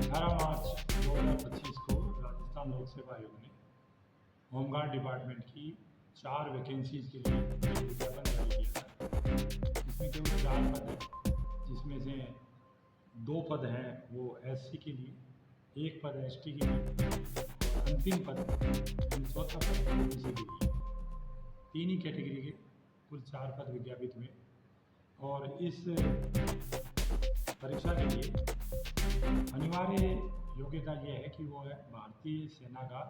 18 मार्च 2025 को राजस्थान लोक सेवा आयोग ने होमगार्ड डिपार्टमेंट की 4 वैकेंसीज के लिए एक विज्ञापन जारी किया था। इसमें केवल 4 पद हैं, जिसमें से 2 पद हैं वो एससी के लिए, 1 पद एसटी के लिए और अंतिम पद यानी चौथा पद ओबीसी के लिए। 3 ही कैटेगरी के कुल 4 पद विज्ञापित हुए और इस परीक्षा के लिए अनिवार्य योग्यता यह है कि वो है भारतीय सेना का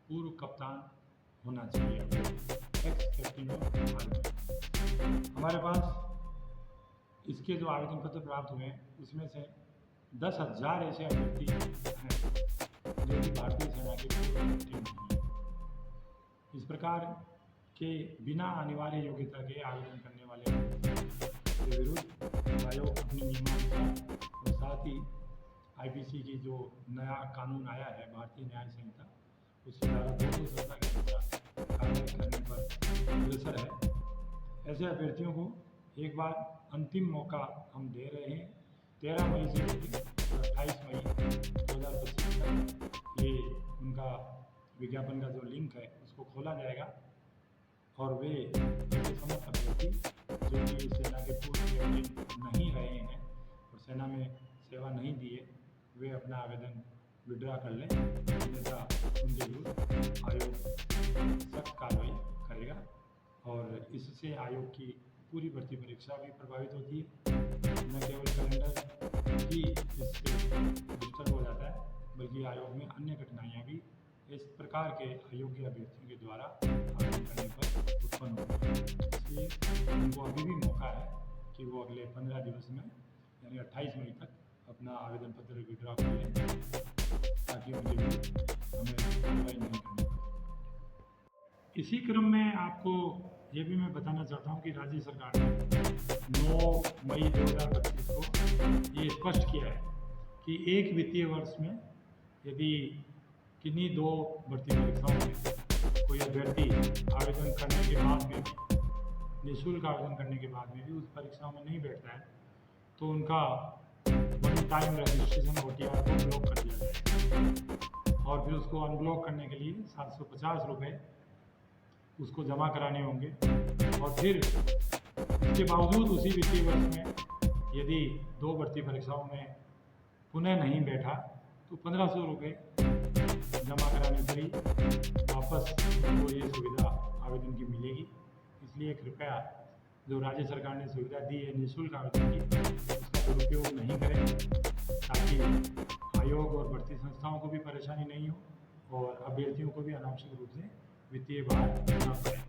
पूर्व कप्तान होना चाहिए, एक्स कैप्टन ऑफ आर्मी। हमारे पास इसके जो आवेदन पत्र प्राप्त हुए हैं उसमें से 10,000 ऐसे अभ्यर्थी हैं जो कि भारतीय सेना के पूर्व कैप्टन नहीं हैं। इस प्रकार के बिना अनिवार्य योग्यता के आवेदन करने वाले के विरुद्ध आयोग अपनी नियमानुसार और साथ ही आईपीसी की जो नया कानून आया है भारतीय न्याय संहिता, उसकी धारा 217 के अनुसार कार्रवाई करने पर अग्रसर है। ऐसे अभ्यर्थियों को एक बार अंतिम मौका हम दे रहे हैं। 13 मई से लेकर 28 मई 2025 तक ये उनका विज्ञापन का जो लिंक है उसको खोला जाएगा और वे समस्त अभ्यर्थी जो कि सेना के पूर्व कैप्टन नहीं रहे हैं और सेना में सेवा नहीं दी है, वे अपना आवेदन विड्रा कर लें, अन्यथा उनके विरुद्ध आयोग सख्त कार्रवाई करेगा। और इससे आयोग की पूरी भर्ती परीक्षा भी प्रभावित होती है। न केवल कैलेंडर ही इससे डिस्टर्ब हो जाता है, बल्कि आयोग में अन्य कठिनाइयाँ भी इस प्रकार के अयोग्य अभ्यर्थियों के द्वारा आवेदन करने पर उत्पन्न होती है। इसलिए उनको अभी भी मौका है कि वो अगले 15 दिवस में यानी 28 मई तक अपना आवेदन पत्र विड्रॉ कर लें, ताकि उनके लिए हमें कार्रवाई नहीं करनी पड़े। इसी क्रम में आपको ये भी मैं बताना चाहता हूँ कि राज्य सरकार ने 9 मई 2025 को ये स्पष्ट किया है कि एक वित्तीय वर्ष में यदि किन्हीं 2 भर्ती परीक्षाओं में कोई अभ्यर्थी आवेदन करने के बाद में भी, निःशुल्क आवेदन करने के बाद में भी उस परीक्षाओं में नहीं बैठता है, तो उनका वन टाइम रजिस्ट्रेशन OTR को ब्लॉक कर दिया जाएगा और फिर उसको अनब्लॉक करने के लिए 750 रुपये उसको जमा कराने होंगे। और फिर इसके बावजूद उसी वित्तीय वर्ष में यदि 2 भर्ती परीक्षाओं में पुनः नहीं बैठा तो 1500 रुपये जमा कराने पर ही वापस उनको ये सुविधा आवेदन की मिलेगी। इसलिए कृपया जो राज्य सरकार ने सुविधा दी है निःशुल्क आवेदन की, उसका दुरुपयोग नहीं करें, ताकि आयोग और भर्ती संस्थाओं को भी परेशानी नहीं हो और अभ्यर्थियों को भी अनावश्यक रूप से वित्तीय भार न पड़े।